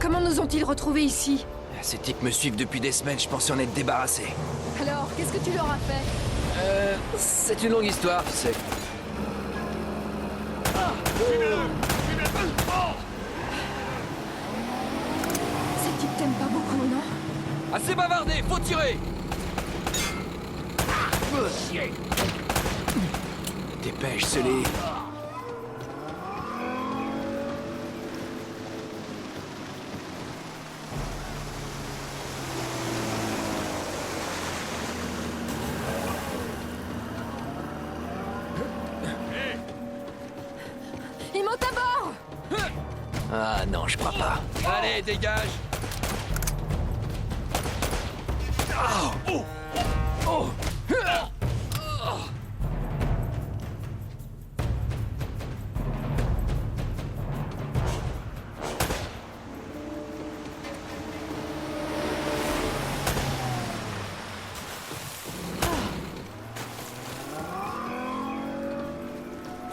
Comment nous ont-ils retrouvés ici? Ces types me suivent depuis des semaines, je pensais en être débarrassé. Alors, qu'est-ce que tu leur as fait? C'est une longue histoire, tu sais. Ces types t'aiment pas beaucoup, non? Assez bavardé, faut tirer! Dépêche, Sully. Ils montent à bord! Ah non, je crois pas. Allez, dégage!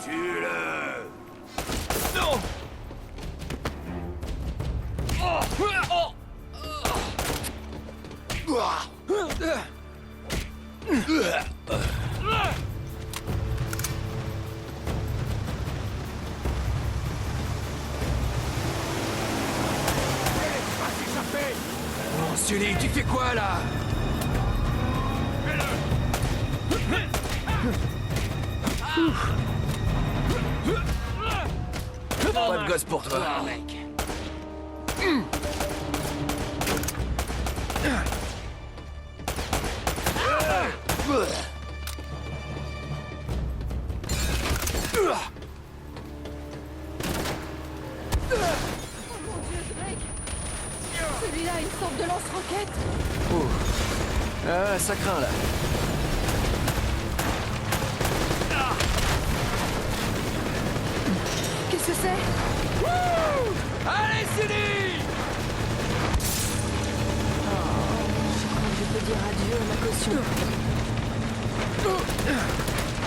Tue-le! Non! Oh, Sully, tu fais quoi là? Pas de gosse pour toi, mec. Celui-là a une sorte de lance-roquette! Ah, ça craint là. Qu'est-ce que c'est? Allez, Sully! Je peux dire adieu à ma caution.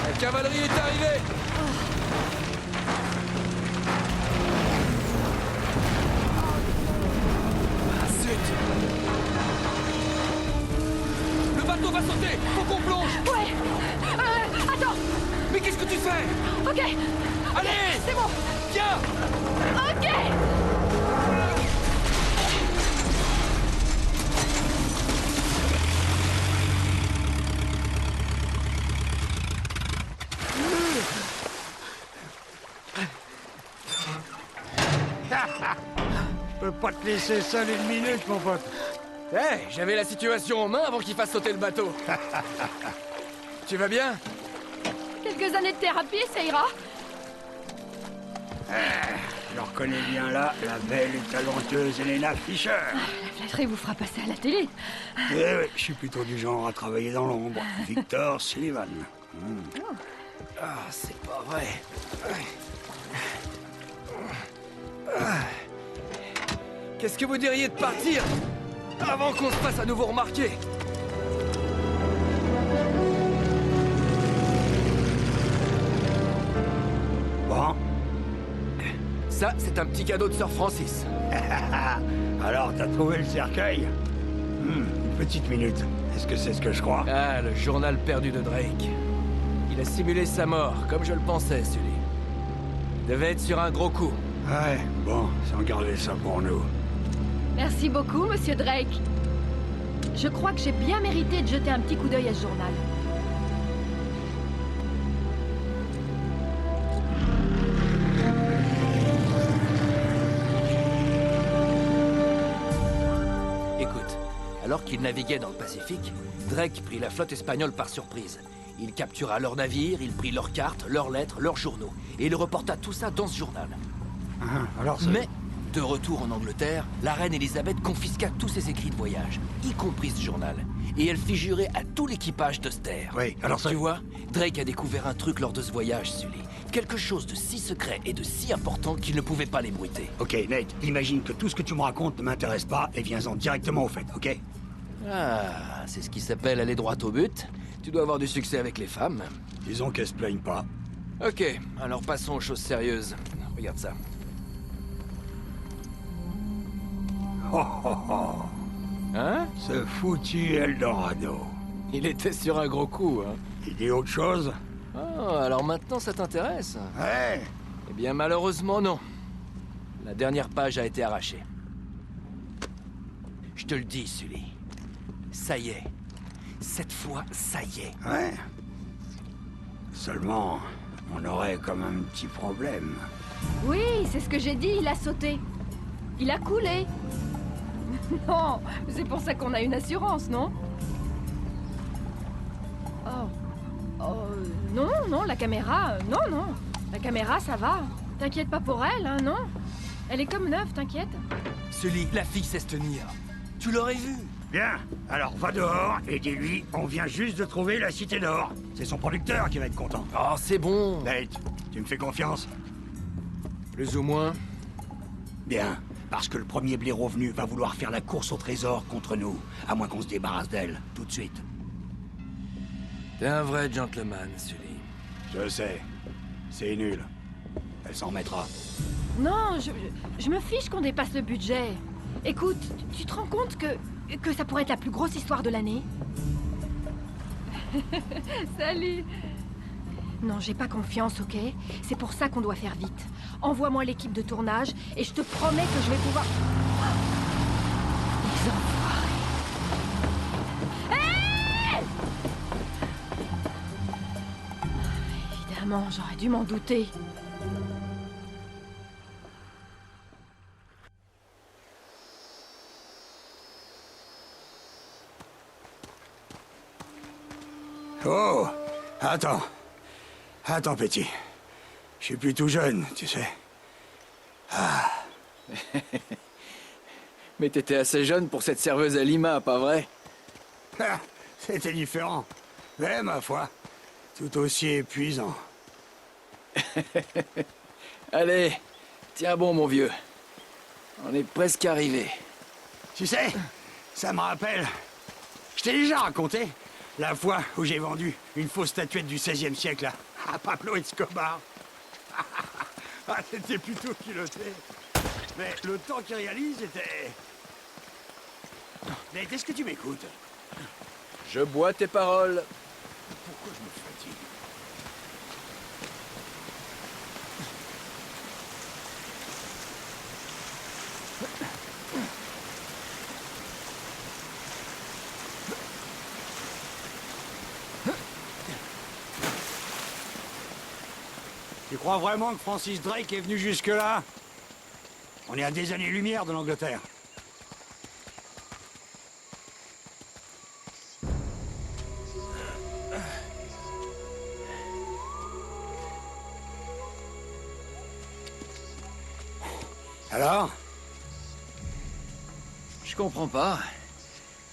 La cavalerie est arrivée! Ah, zut! Le bateau va sauter! Faut qu'on plonge! Ouais! Attends! Mais qu'est-ce que tu fais? Ok! Allez! C'est bon! Viens! Ok! Je peux pas te laisser seul une minute, mon pote. Hé, j'avais la situation en main avant qu'il fasse sauter le bateau. Tu vas bien? Quelques années de thérapie, ça ira? Je reconnais bien là la belle et talentueuse Elena Fisher. La flatterie vous fera passer à la télé. Eh oui, je suis plutôt du genre à travailler dans l'ombre. Victor Sullivan. Ah, c'est pas vrai. Qu'est-ce que vous diriez de partir avant qu'on se fasse à nouveau remarquer? Bon, Ça, c'est un petit cadeau de Sir Francis. alors t'as trouvé le cercueil? Une petite minute. Est-ce que c'est ce que je crois? Ah, le journal perdu de Drake. Il a simulé sa mort, comme je le pensais, Sully. Il devait être sur un gros coup. Ouais, bon, sans garder ça pour nous. Merci beaucoup, monsieur Drake. Je crois que j'ai bien mérité de jeter un petit coup d'œil à ce journal. Écoute, alors qu'il naviguait dans le Pacifique, Drake prit la flotte espagnole par surprise. Il captura leurs navires, il prit leurs cartes, leurs lettres, leurs journaux, et il reporta tout ça dans ce journal. Alors ça... Mais, de retour en Angleterre, la reine Elisabeth confisqua tous ses écrits de voyage, y compris ce journal, et elle fit jurer à tout l'équipage de se taire. Oui, alors ça... Tu vois, Drake a découvert un truc lors de ce voyage, Sully. Quelque chose de si secret et de si important qu'il ne pouvait pas l'ébruiter. Ok, Nate, imagine que tout ce que tu me racontes ne m'intéresse pas et viens-en directement au fait, ok? Ah, c'est ce qui s'appelle aller droit au but. Tu dois avoir du succès avec les femmes. Disons qu'elles se plaignent pas. Ok, alors passons aux choses sérieuses. Regarde ça. Oh, oh, oh. Hein? Ce foutu Eldorado. Il était sur un gros coup, hein. Il dit autre chose? Oh, alors maintenant ça t'intéresse? Ouais. Eh bien malheureusement non. La dernière page a été arrachée. Je te le dis, Sully. Ça y est. Cette fois, ça y est. Ouais. Seulement, on aurait comme un petit problème. Oui, c'est ce que j'ai dit, il a sauté. Il a coulé. Non, c'est pour ça qu'on a une assurance, non? Oh. Oh, non, non, la caméra, non, non. La caméra, ça va. T'inquiète pas pour elle, hein, non? Elle est comme neuve, t'inquiète. Sully, la fille sait se tenir. Tu l'aurais vu. Bien, alors va dehors et dis-lui, on vient juste de trouver la Cité d'Or. C'est son producteur qui va être content. Oh, c'est bon. Nate, tu me fais confiance? Plus ou moins. Bien, parce que le premier blaireau venu va vouloir faire la course au trésor contre nous, à moins qu'on se débarrasse d'elle, tout de suite. T'es un vrai gentleman, Sully. Je sais, c'est nul. Elle s'en mettra. Non, je me fiche qu'on dépasse le budget. Écoute, tu te rends compte que ça pourrait être la plus grosse histoire de l'année? Salut. Non, j'ai pas confiance, ok? C'est pour ça qu'on doit faire vite. Envoie-moi l'équipe de tournage et je te promets que je vais pouvoir... Les enfoirés. Hé! Évidemment, j'aurais dû m'en douter. Oh! Attends. Attends, petit. Je suis plus tout jeune, tu sais. Mais t'étais assez jeune pour cette serveuse à Lima, pas vrai? Ah, c'était différent. Mais, ma foi, tout aussi épuisant. Allez, tiens bon, mon vieux. On est presque arrivé. Tu sais, ça me rappelle... Je t'ai déjà raconté la fois où j'ai vendu une fausse statuette du XVIe siècle à Pablo Escobar. Ah, c'était plutôt culotté. Mais le temps qu'il réalise était... Mais est-ce que tu m'écoutes? Je bois tes paroles. Pourquoi je me fatigue? Tu crois vraiment que Francis Drake est venu jusque-là? On est à des années-lumière de l'Angleterre. Alors? Je comprends pas.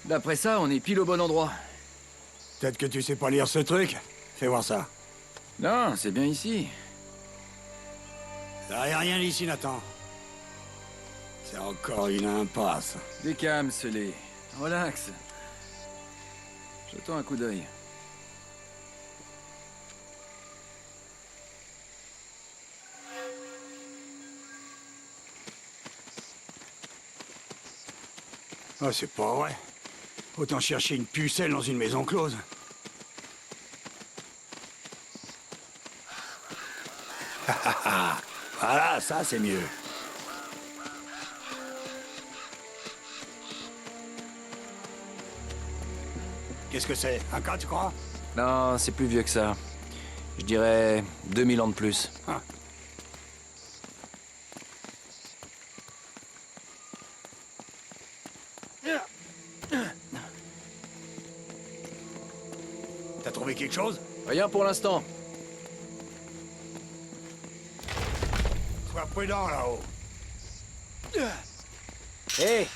D'après ça, on est pile au bon endroit. Peut-être que tu sais pas lire ce truc. Fais voir ça. Non, c'est bien ici. Il n'y a rien ici, Nathan. C'est encore une impasse. Décame, Sully. Relax. Jetons un coup d'œil. Ah, c'est pas vrai. Autant chercher une pucelle dans une maison close. Voilà, ça c'est mieux. Qu'est-ce que c'est? Un cas, tu crois? Non, c'est plus vieux que ça. Je dirais 2000 ans de plus. Ah. T'as trouvé quelque chose? Rien pour l'instant. Sois prudent là-haut. Hé!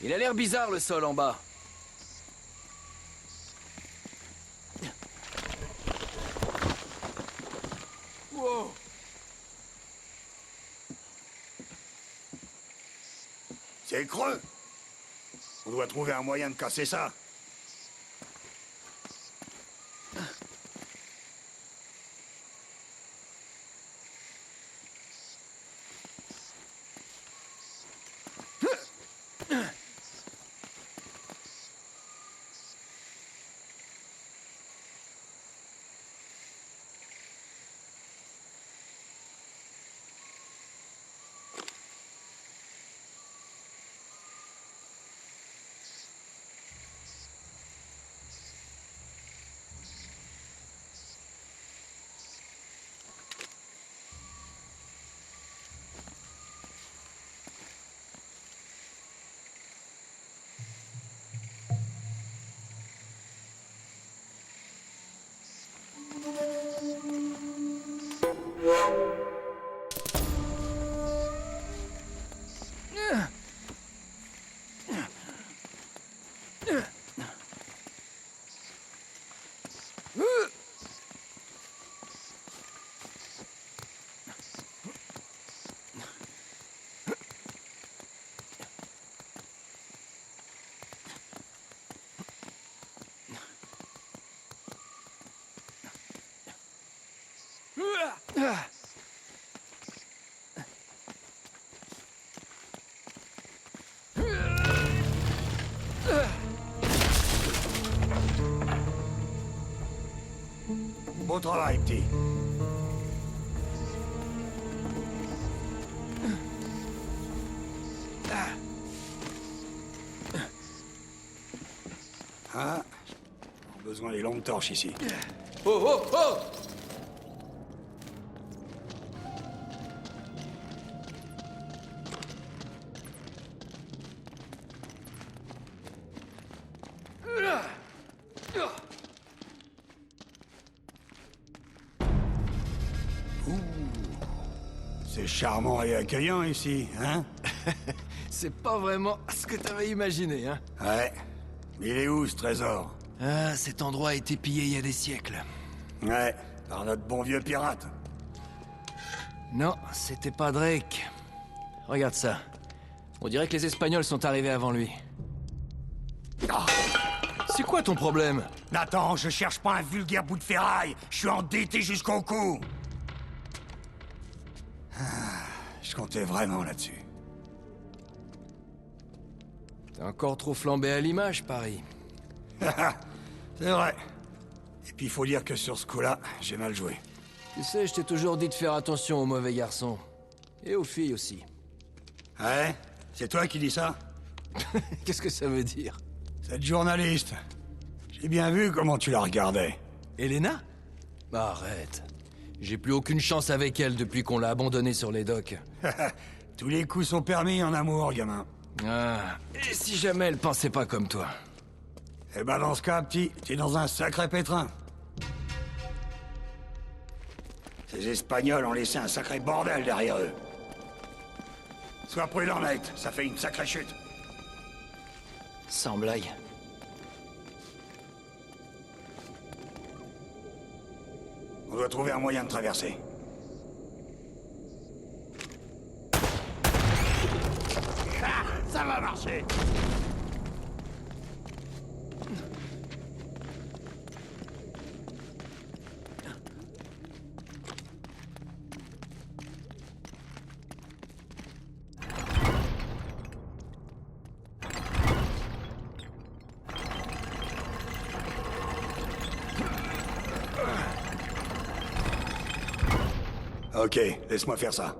Il a l'air bizarre le sol en bas. Wow! C'est creux. On doit trouver un moyen de casser ça. Beau travail, petit. Ah, on a besoin des lampes torches ici. Oh, oh, oh! C'est charmant et accueillant ici, hein? C'est pas vraiment ce que t'avais imaginé, hein? Ouais. Mais il est où, ce trésor? Ah, cet endroit a été pillé il y a des siècles. Ouais, par notre bon vieux pirate. Non, c'était pas Drake. Regarde ça. On dirait que les Espagnols sont arrivés avant lui. Ah, C'est quoi ton problème? Nathan, je cherche pas un vulgaire bout de ferraille. Je suis endetté jusqu'au cou. Ah, je comptais vraiment là-dessus. T'es encore trop flambé à l'image, Paris. C'est vrai. Et puis il faut dire que sur ce coup-là, j'ai mal joué. Tu sais, je t'ai toujours dit de faire attention aux mauvais garçons. Et aux filles aussi. Ouais? C'est toi qui dis ça? Qu'est-ce que ça veut dire? Cette journaliste. J'ai bien vu comment tu la regardais. Elena? Bah, arrête. J'ai plus aucune chance avec elle depuis qu'on l'a abandonnée sur les docks. Tous les coups sont permis en amour, gamin. Ah, et si jamais elle pensait pas comme toi? Eh ben dans ce cas, petit, t'es dans un sacré pétrin. Ces Espagnols ont laissé un sacré bordel derrière eux. Sois prudent, Nate, ça fait une sacrée chute. Sans blague. On doit trouver un moyen de traverser. Ah, ça va marcher! Ok, laisse-moi faire ça.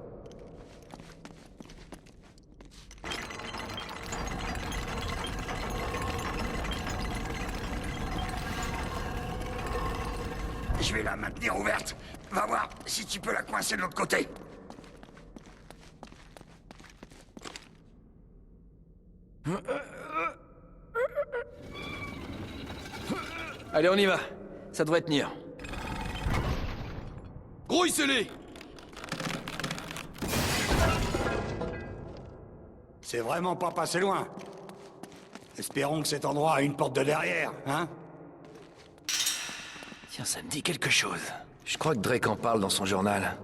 Je vais la maintenir ouverte. Va voir si tu peux la coincer de l'autre côté. Allez, on y va. Ça devrait tenir. Grouille-les! C'est vraiment pas passé loin. Espérons que cet endroit a une porte de derrière, hein? Tiens, ça me dit quelque chose. Je crois que Drake en parle dans son journal.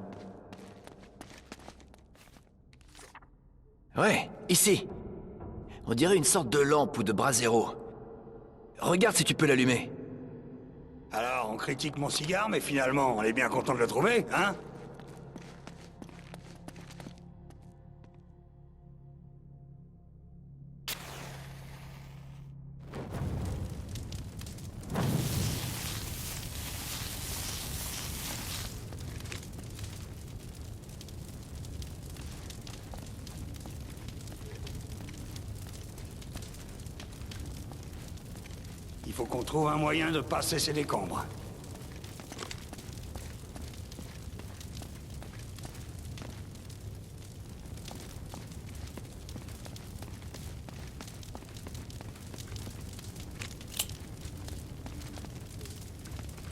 Ouais, ici. On dirait une sorte de lampe ou de brasero. Regarde si tu peux l'allumer. Alors, on critique mon cigare, mais finalement, on est bien content de le trouver, hein? Il faut qu'on trouve un moyen de passer ces décombres.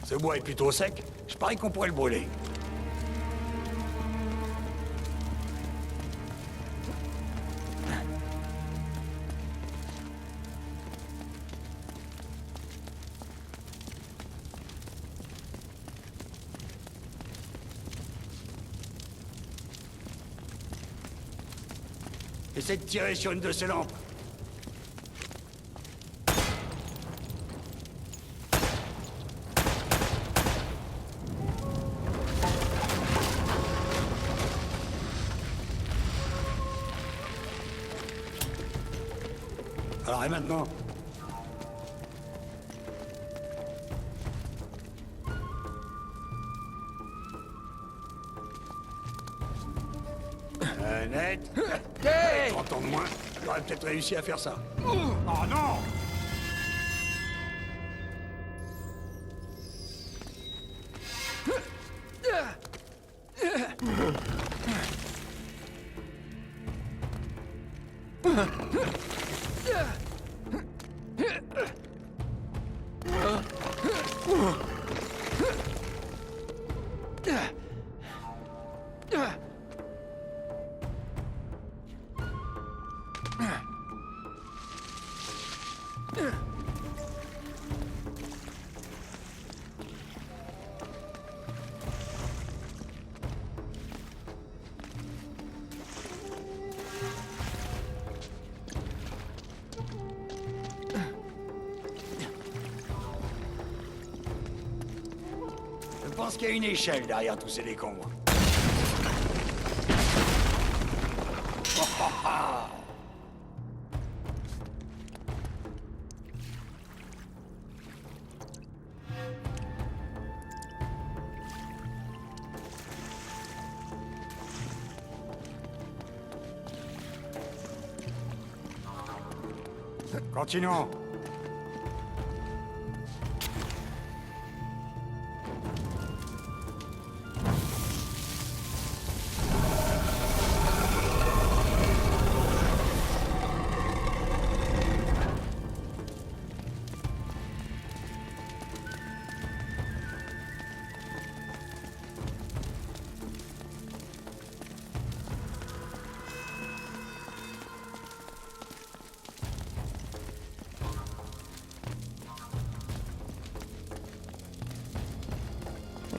Ce bois est plutôt sec. Je parie qu'on pourrait le brûler. Essaie de tirer sur une de ces lampes. Alors, et maintenant? temps de moins, j'aurais peut-être réussi à faire ça. Oh non! Je pense qu'il y a une échelle derrière tous ces décombres. Continuons.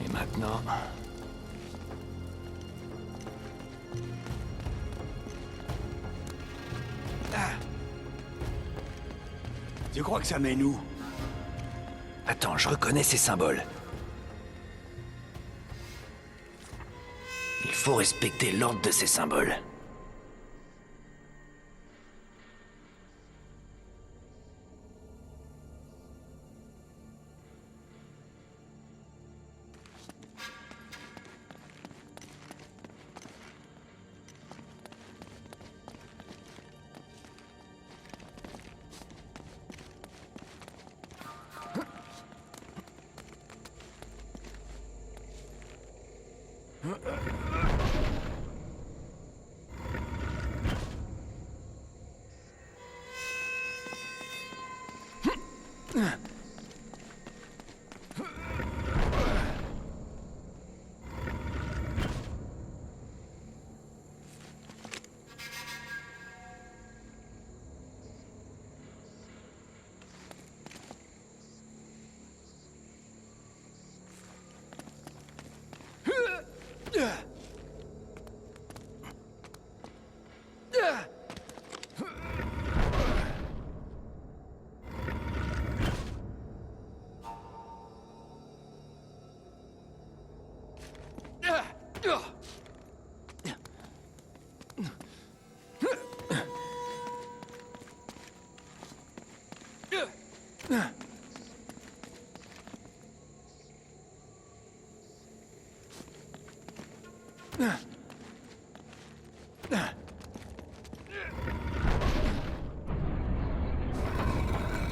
Et maintenant... Tu crois que ça mène où? Attends, je reconnais ces symboles. Il faut respecter l'ordre de ces symboles.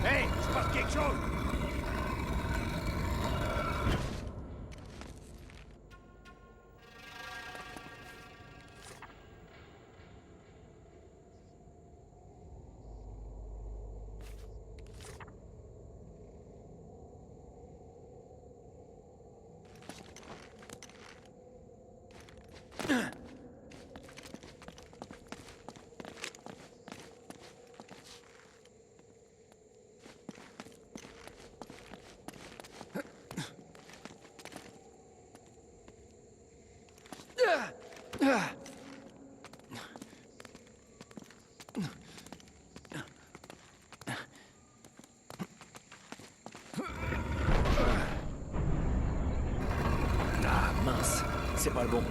Hey, je passe quelque chose! Ah, mince, c'est pas le bon.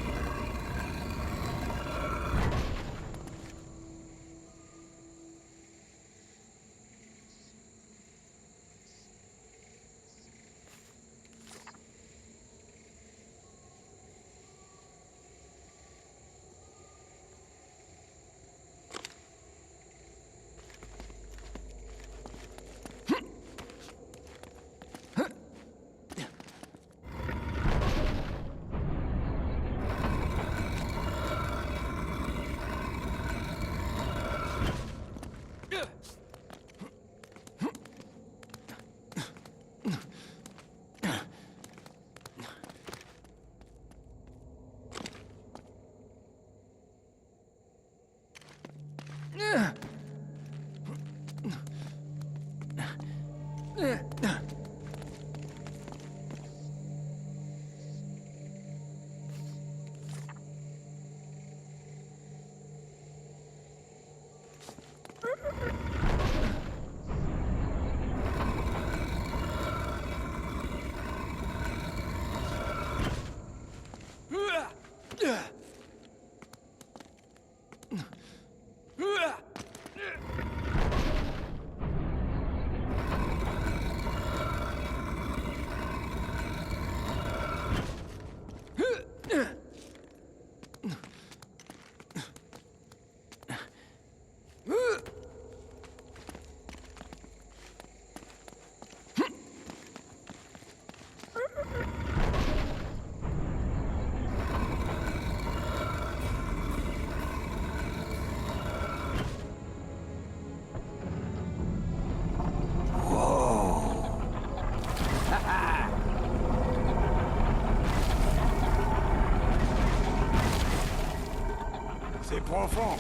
C'est profond.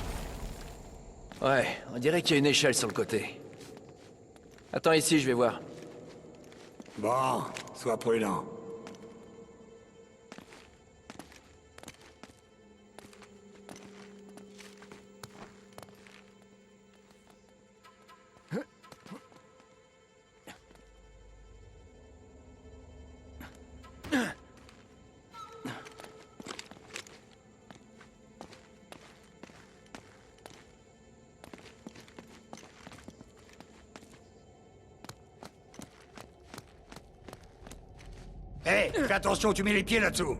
Ouais, on dirait qu'il y a une échelle sur le côté. Attends ici, je vais voir. Bon, sois prudent. Hé, fais attention, tu mets les pieds là-dessous.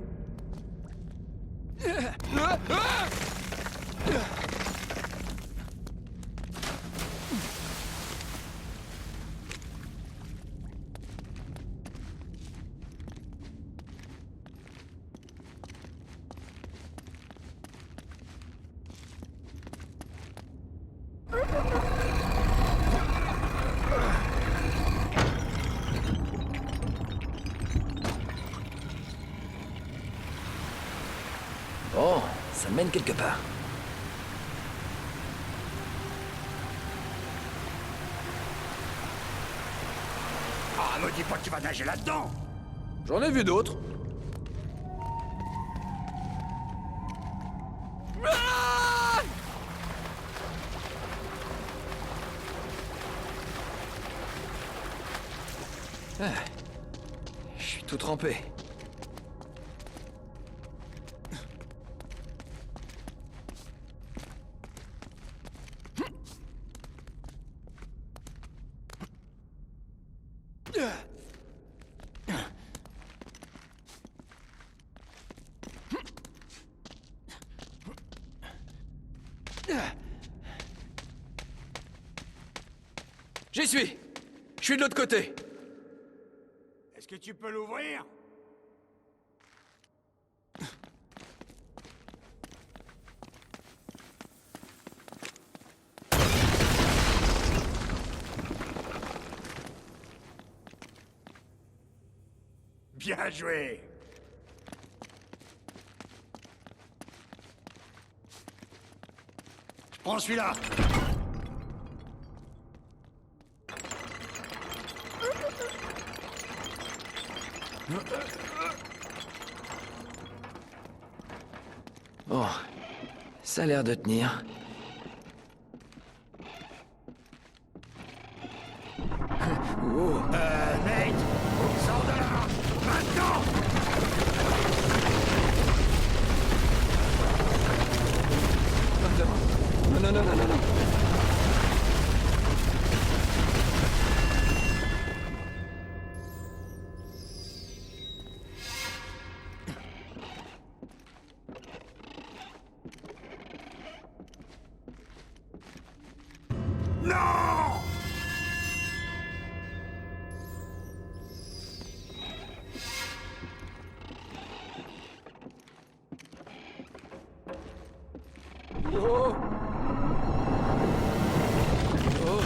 Bon, ça mène quelque part. Ah, me dis pas que tu vas nager là-dedans. J'en ai vu d'autres. Ah, je suis tout trempé. J'y suis. Je suis de l'autre côté. Est-ce que tu peux l'ouvrir? Bien joué. Je prends celui-là. Bon, ça a l'air de tenir. Oh. Nate, sors de là, maintenant! Non, non, non, non, non, non. Non! Oh. Oh.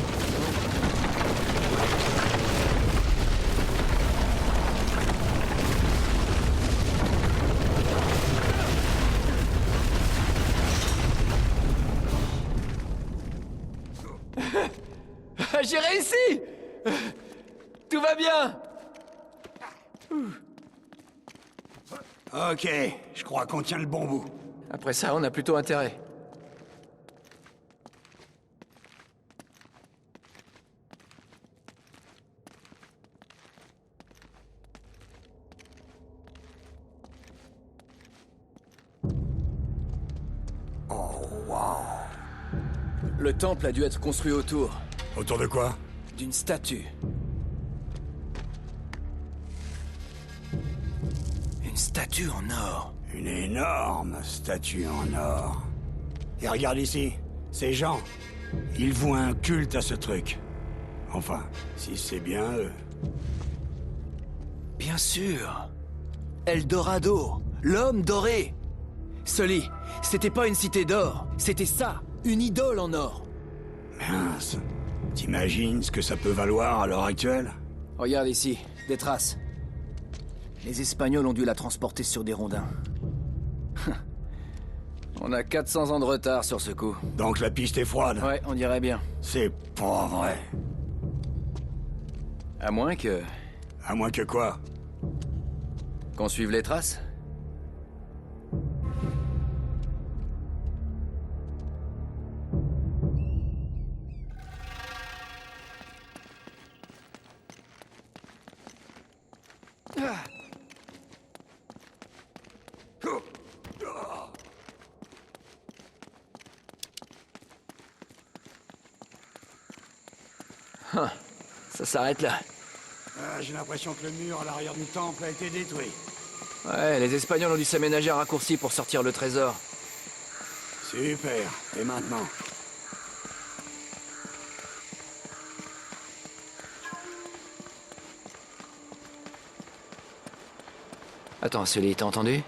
J'ai réussi! Tout va bien! Ok, je crois qu'on tient le bon bout. Après ça, on a plutôt intérêt. Oh, wow. Le temple a dû être construit autour Autour de quoi? d'une statue. Une statue en or. Une énorme statue en or. Et regarde ici, ces gens, ils vouent un culte à ce truc. Enfin, si c'est bien eux. Bien sûr. Eldorado, l'homme doré. Sully, c'était pas une cité d'or, c'était ça, une idole en or. Mince. T'imagines ce que ça peut valoir à l'heure actuelle? Regarde ici, des traces. Les Espagnols ont dû la transporter sur des rondins. On a 400 ans de retard sur ce coup. Donc la piste est froide? Ouais, on dirait bien. C'est pas vrai. À moins que... À moins que quoi? qu'on suive les traces. Ça s'arrête là. J'ai l'impression que le mur à l'arrière du temple a été détruit. Ouais, les Espagnols ont dû s'aménager un raccourci pour sortir le trésor. Super. Et maintenant? Attends, Sully, t'as entendu?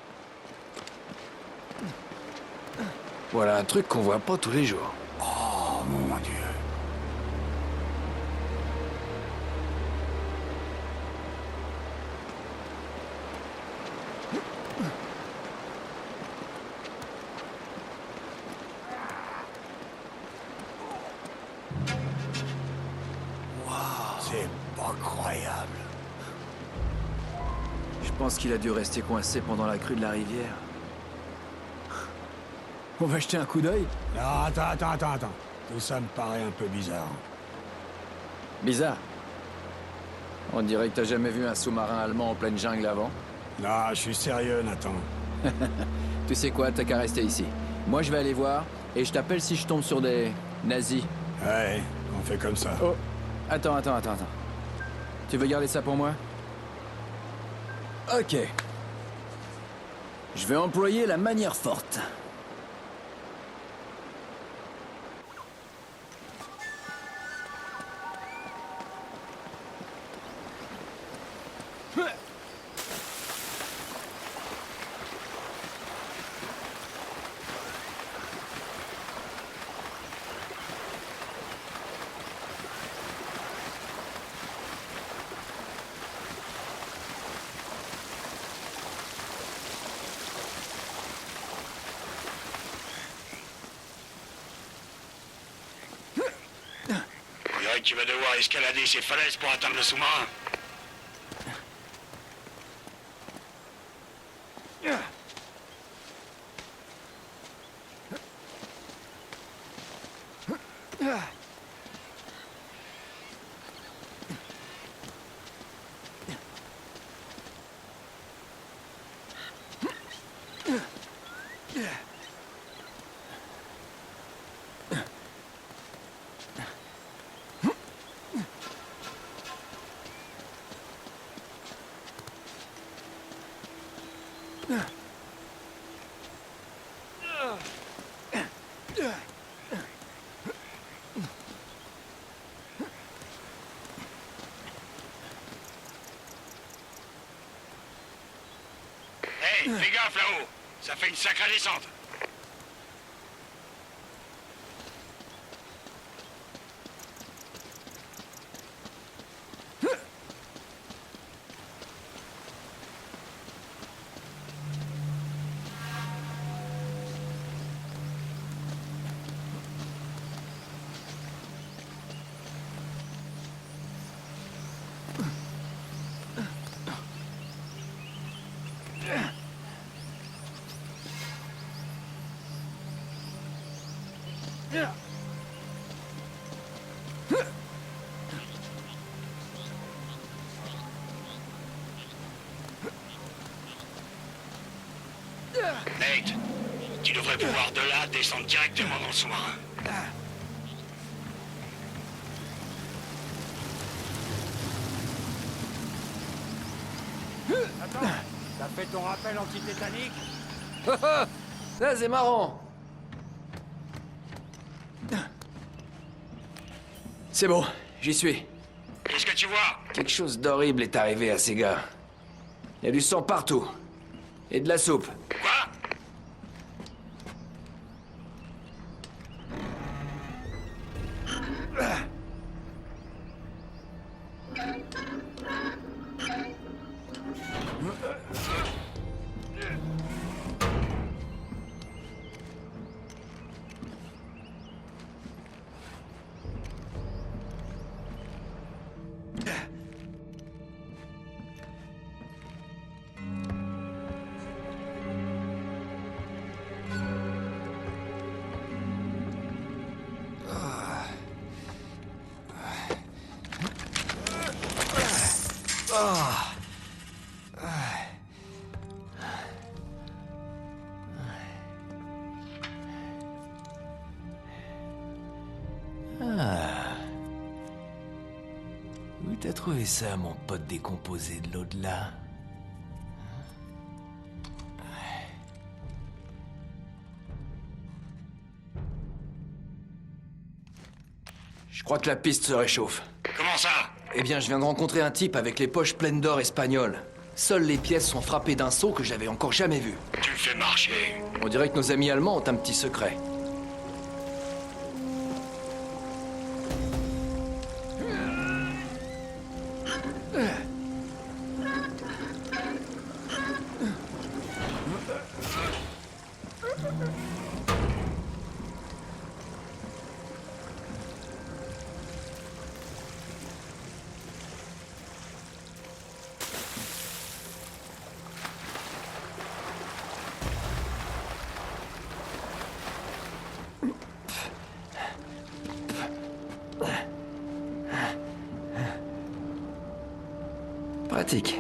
Voilà un truc qu'on voit pas tous les jours. Oh mon Dieu. C'est pas croyable. Je pense qu'il a dû rester coincé pendant la crue de la rivière. On va jeter un coup d'œil? Non, attends. Tout ça me paraît un peu bizarre. Bizarre. On dirait que t'as jamais vu un sous-marin allemand en pleine jungle avant. Non, je suis sérieux, Nathan. Tu sais quoi, t'as qu'à rester ici. Moi, je vais aller voir, et je t'appelle si je tombe sur des nazis. Ouais, on fait comme ça. Oh, attends. Tu veux garder ça pour moi? Ok. Je vais employer la manière forte. On dirait que tu vas devoir escalader ces falaises pour atteindre le sous-marin. Hey, fais gaffe là-haut. Ça fait une sacrée descente. Nate, tu devrais pouvoir de là descendre directement dans le sous-marin. Attends, t'as fait ton rappel anti-tétanique? Ça, c'est marrant. C'est bon, j'y suis. Qu'est-ce que tu vois? Quelque chose d'horrible est arrivé à ces gars. Il y a du sang partout. Et de la soupe. Quoi? Où t'as trouvé ça, mon pote décomposé de l'au-delà? Je crois que la piste se réchauffe. Comment ça? Eh bien, je viens de rencontrer un type avec les poches pleines d'or espagnol. Seules les pièces sont frappées d'un sceau que j'avais encore jamais vu. Tu me fais marcher. On dirait que nos amis allemands ont un petit secret. Pratique.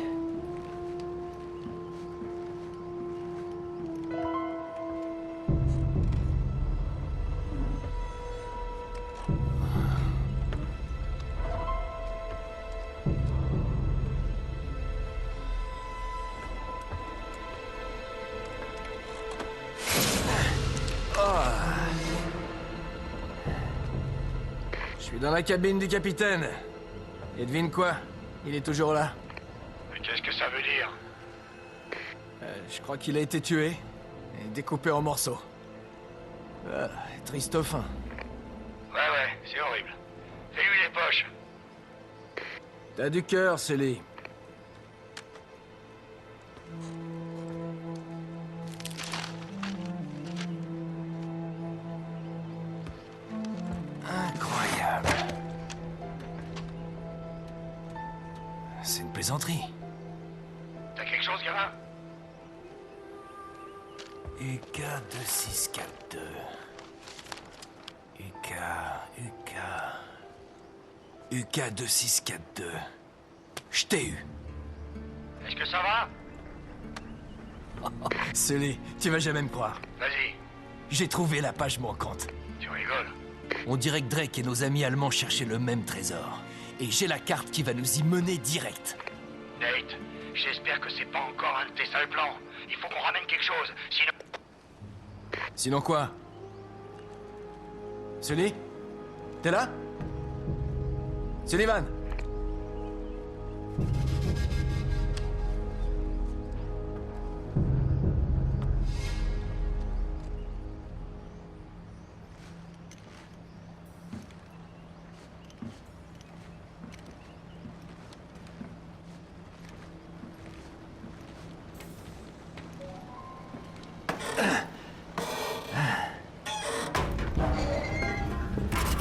Je suis dans la cabine du capitaine. Et devine quoi? Il est toujours là. Qu'est-ce que ça veut dire? Je crois qu'il a été tué et découpé en morceaux. Triste fin. Ouais, c'est horrible. Fais-lui les poches. T'as du cœur, Sully. Incroyable. C'est une plaisanterie. T'as quelque chose, gamin? UK 2642. UK 2642. Je t'ai eu. Est-ce que ça va? Sully, tu vas jamais me croire. Vas-y, J'ai trouvé la page manquante. tu rigoles. On dirait que Drake et nos amis allemands cherchaient le même trésor. Et j'ai la carte qui va nous y mener direct. Nate, j'espère que c'est pas encore un de tes sales plans. Il faut qu'on ramène quelque chose, sinon... Sinon quoi? Sully? T'es là? Sullivan?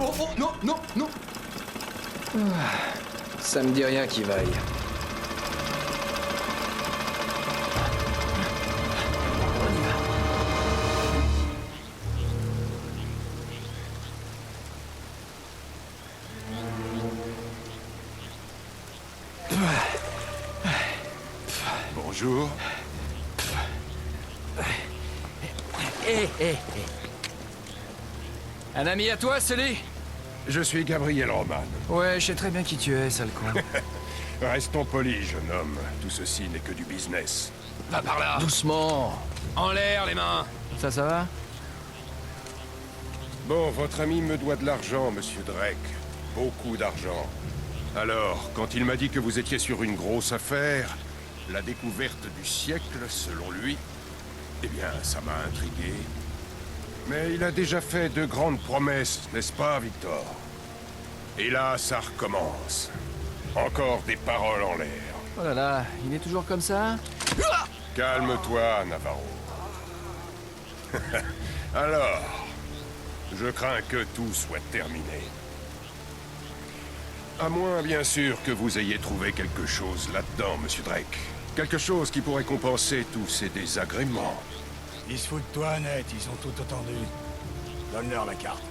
Oh, non! Ça me dit rien qui vaille. On y va. Bonjour. Un ami à toi, Sully? Je suis Gabriel Roman. Ouais, je sais très bien qui tu es, sale con. Restons polis, jeune homme. Tout ceci n'est que du business. Va par là. Doucement. En l'air, les mains. Ça va? Bon, votre ami me doit de l'argent, monsieur Drake. Beaucoup d'argent. Alors, quand il m'a dit que vous étiez sur une grosse affaire, la découverte du siècle, selon lui, eh bien, ça m'a intrigué. Mais il a déjà fait de grandes promesses, n'est-ce pas, Victor? Et là, ça recommence. Encore des paroles en l'air. Oh là là, il est toujours comme ça? Calme-toi, Navarro. Alors, je crains que tout soit terminé. À moins, bien sûr, que vous ayez trouvé quelque chose là-dedans, monsieur Drake. Quelque chose qui pourrait compenser tous ces désagréments. Ils se foutent de toi, net, ils ont tout entendu. Donne-leur la carte.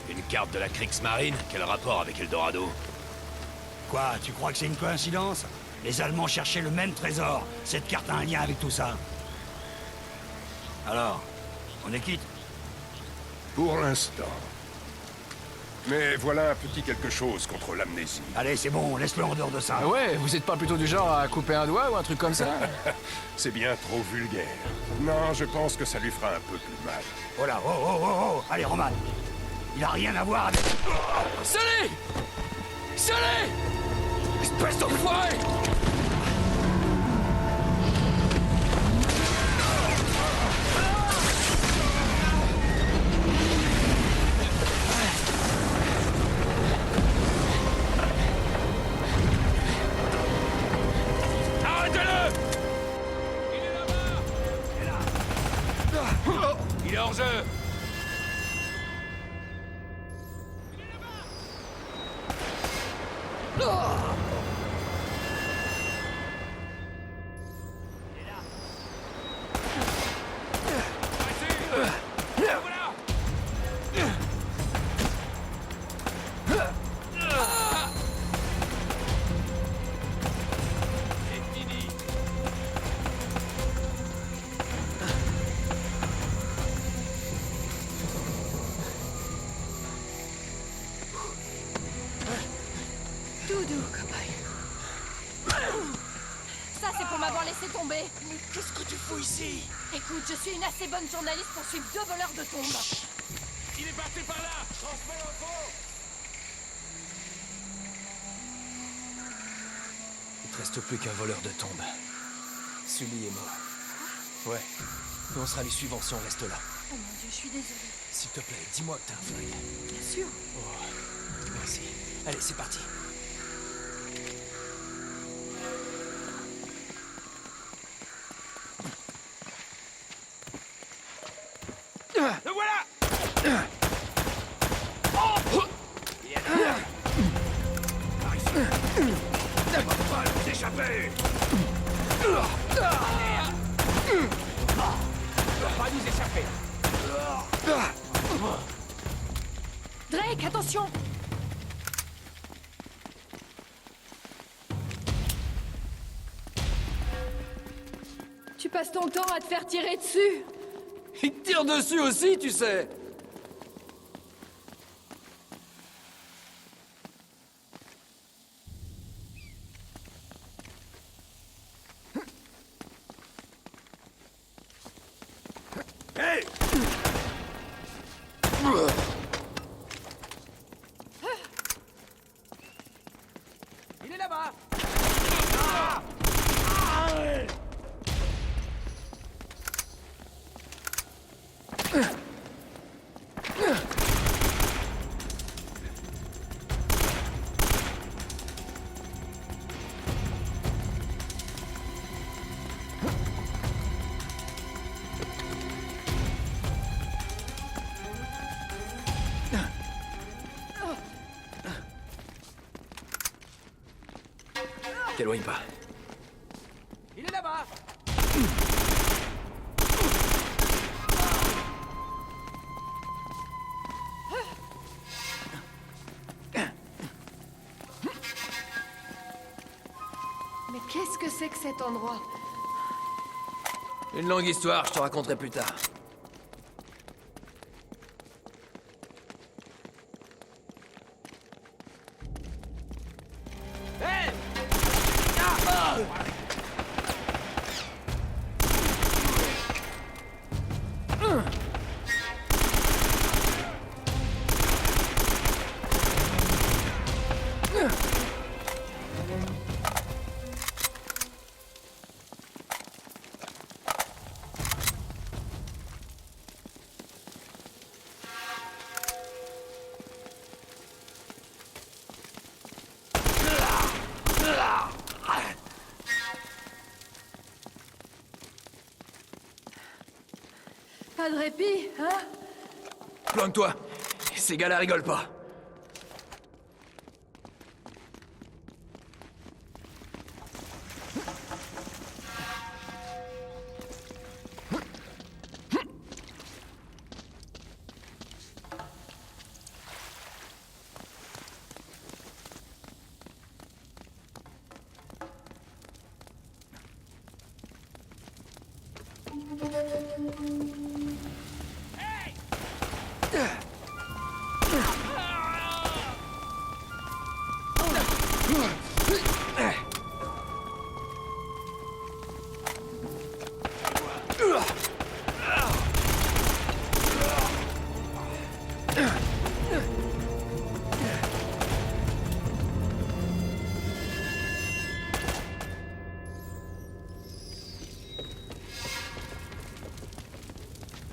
Une carte de la Kriegsmarine? Quel rapport avec Eldorado? Quoi, tu crois que c'est une coïncidence? Les Allemands cherchaient le même trésor. Cette carte a un lien avec tout ça. Alors, on est quitte? Pour l'instant. Mais voilà un petit quelque chose contre l'amnésie. Allez, c'est bon, laisse-le en dehors de ça. Ah ouais, vous êtes pas plutôt du genre à couper un doigt ou un truc comme ça? C'est bien trop vulgaire. Non, je pense que ça lui fera un peu plus mal. Oh là, oh. Allez, Roman. Il a rien à voir avec... Sully! Sully! Espèce d'enfoiré! Arrêtez-le! Il est hors jeu! Doudou, copain. Ça, c'est pour m'avoir laissé tomber. Mais qu'est-ce que tu fous ici? Écoute, je suis une assez bonne journaliste pour suivre 2 voleurs de tombes. Il est parti par là! Transmets l'info! Il te reste plus qu'un voleur de tombe. Sully est mort. Ouais. Et on sera les suivants si on reste là. Oh mon Dieu, je suis désolée. S'il te plaît, dis-moi que t'as un flingue. Bien sûr. Merci. Allez, c'est parti. Le voilà! Oh! Il est là! Par ici! Ça va pas nous échapper! On va pas nous échapper! Drake, attention! Tu passes ton temps à te faire tirer dessus. Il te tire dessus aussi, tu sais. Hey! Il est là-bas! T'éloigne pas. Il est là-bas! Qu'est-ce que c'est que cet endroit? Une longue histoire, je te raconterai plus tard. Hé! Pas de répit, hein? Planque-toi. Ces gars-là rigolent pas.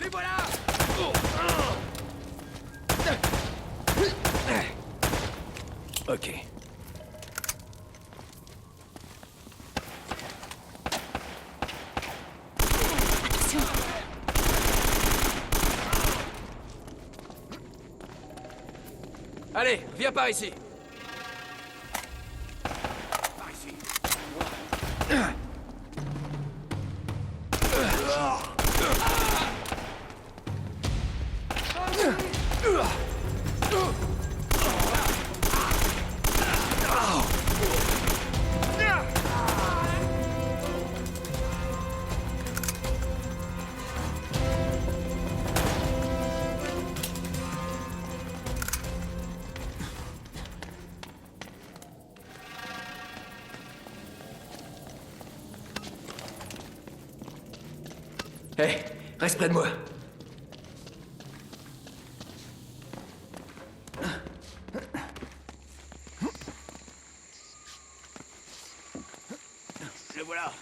Les voilà! Ok. Allez, viens par ici. Par ici. Hé, reste près de moi. Le voilà.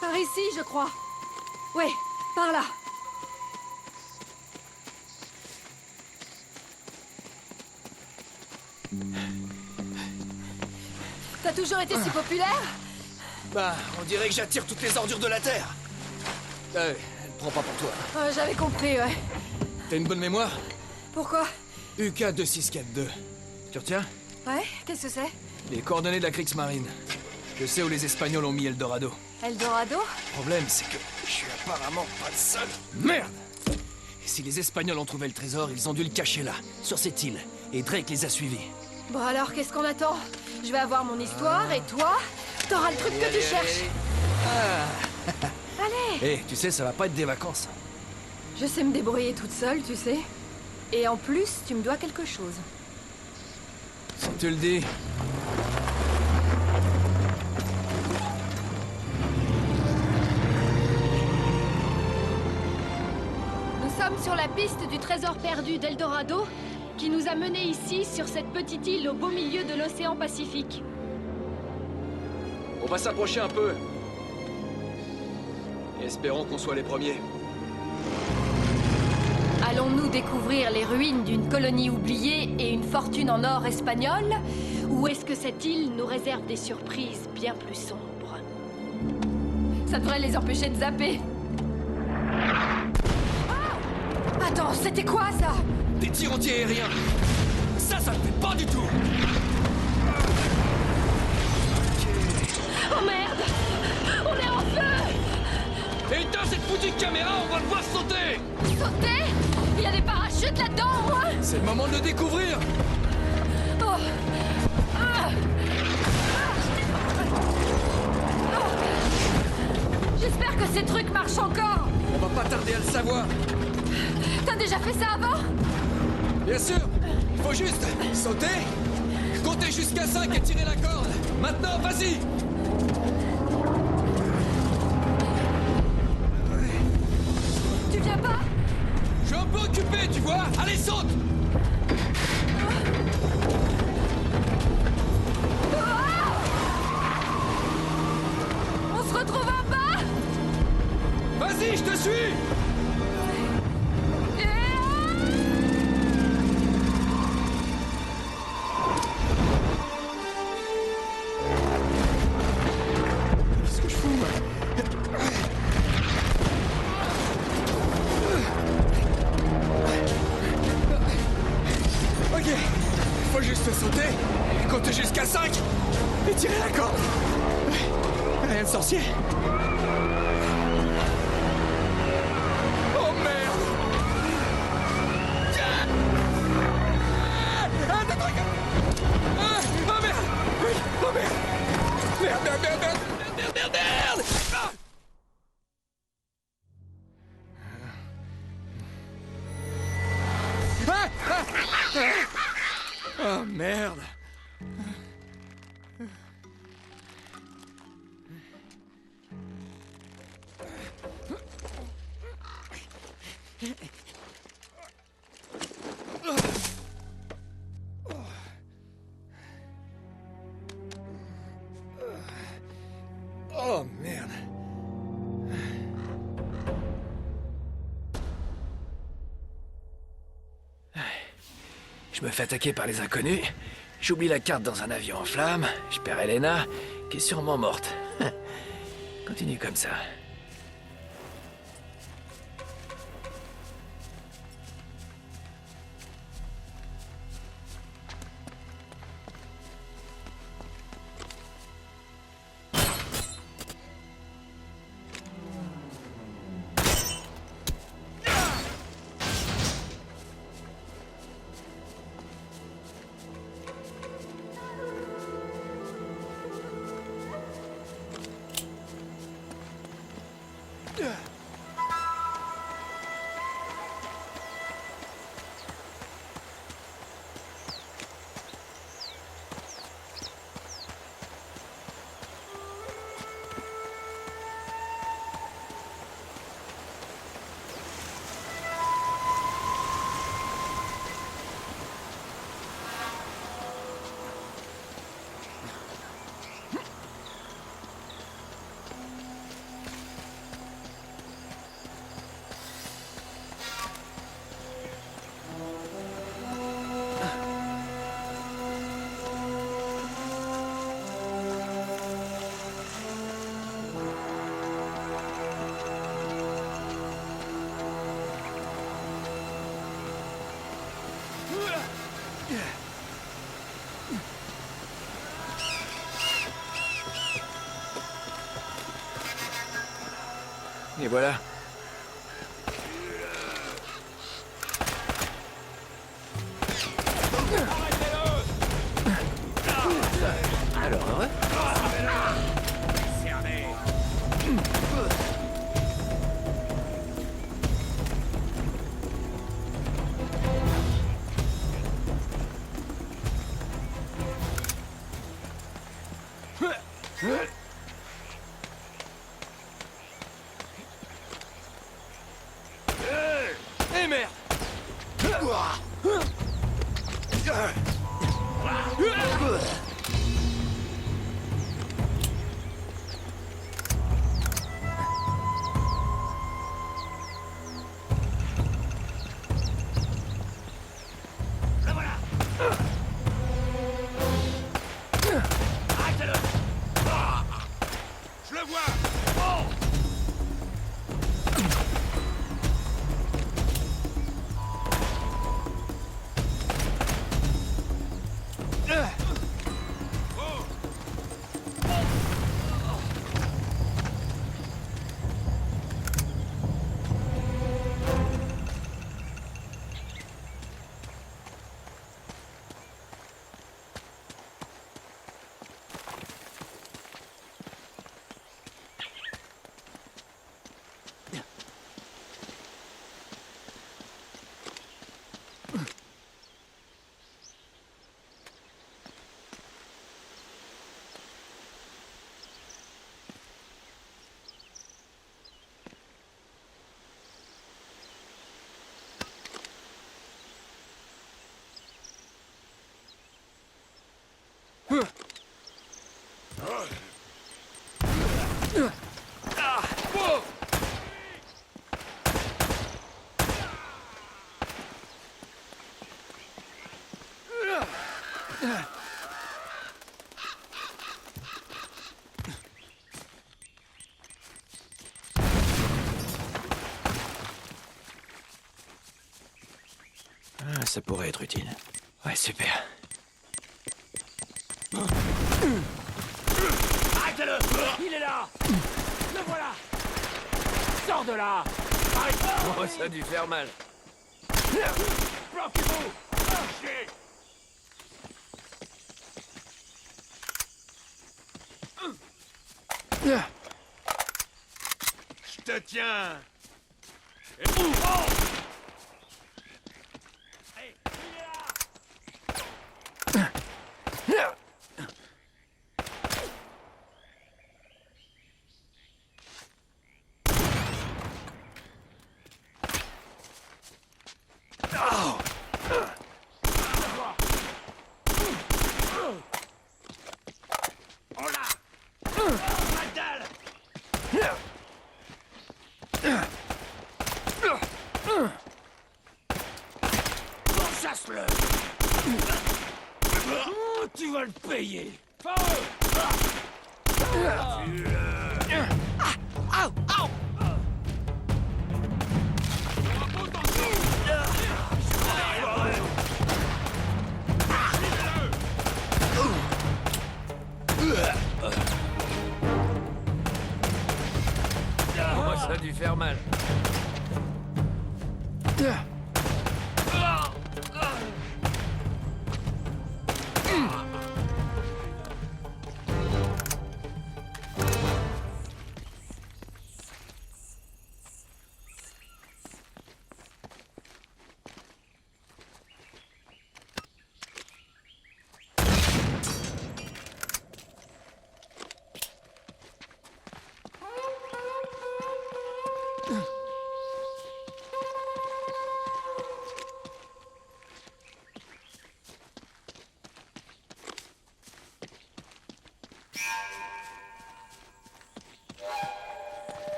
Par ici, je crois. Ouais, par là. T'as toujours été si populaire? Bah, on dirait que j'attire toutes les ordures de la Terre. Elle prend pas pour toi. J'avais compris, ouais. T'as une bonne mémoire? Pourquoi? UK 2642. Tu retiens? Ouais, qu'est-ce que c'est? Les coordonnées de la Kriegsmarine. Je sais où les Espagnols ont mis Eldorado. Eldorado? Le problème, c'est que je suis apparemment pas le seul. Merde! Et si les Espagnols ont trouvé le trésor, ils ont dû le cacher là, sur cette île. Et Drake les a suivis. Bon alors, qu'est-ce qu'on attend? Je vais avoir mon histoire, et toi, t'auras le truc que tu cherches. Allez! Eh, tu sais, ça va pas être des vacances. Je sais me débrouiller toute seule, tu sais. Et en plus, tu me dois quelque chose. Si tu le dis. Nous sommes sur la piste du trésor perdu d'Eldorado, qui nous a menés ici, sur cette petite île au beau milieu de l'océan Pacifique. On va s'approcher un peu. Espérons qu'on soit les premiers. Allons-y. Allons-nous découvrir les ruines d'une colonie oubliée et une fortune en or espagnol? Ou est-ce que cette île nous réserve des surprises bien plus sombres? Ça devrait les empêcher de zapper. Ah! Attends, c'était quoi ça? Des tirs anti-aériens. Ça le fait pas du tout. Oh merde! On est en feu! Éteins cette foutue caméra, on va le voir sauter. Sauter? Il y a des parachutes là-dedans, moi! C'est le moment de le découvrir. Oh. Ah. J'espère que ces trucs marchent encore! On va pas tarder à le savoir. T'as déjà fait ça avant? Bien sûr. Il faut juste sauter, compter jusqu'à 5 et tirer la corde. Maintenant, vas-y. Tu viens pas? Je suis un peu occupé, tu vois. Allez, saute. On se retrouve en bas? Vas-y, je te suis. Qu'est-ce que je fous, moi? Ok, faut juste sauter, compter jusqu'à 5 et tirer la corde. Rien de sorcier. Oh merde! Ah, t'as truc! Oh merde! Oh merde! Merde, merde, merde, merde, merde, merde, merde! Oh merde! Oh merde! Je me fais attaquer par les inconnus. J'oublie la carte dans un avion en flammes. Je perds Elena, qui est sûrement morte. Continue comme ça. Et voilà. Alors, heureux? Eh merde! Ah, ça pourrait être utile. Ouais, super. Arrête-le! Il est là! Le voilà! Sors de là! Arrête! Oh, ça a dû faire mal. Bloquez-vous! Lâchez! Je te tiens! Et vous! Oh! Hey, il est là! On l'a! Magdal! Chasse-le! Oh, tu vas le payer! Oh, ça a dû faire mal.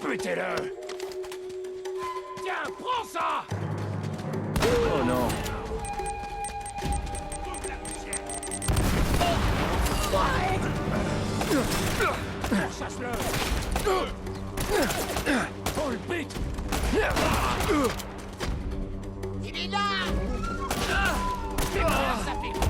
Butez-le! Tiens, prends ça! Oh non. Chasse-le! On le bute! Il est là! Ça fait quoi?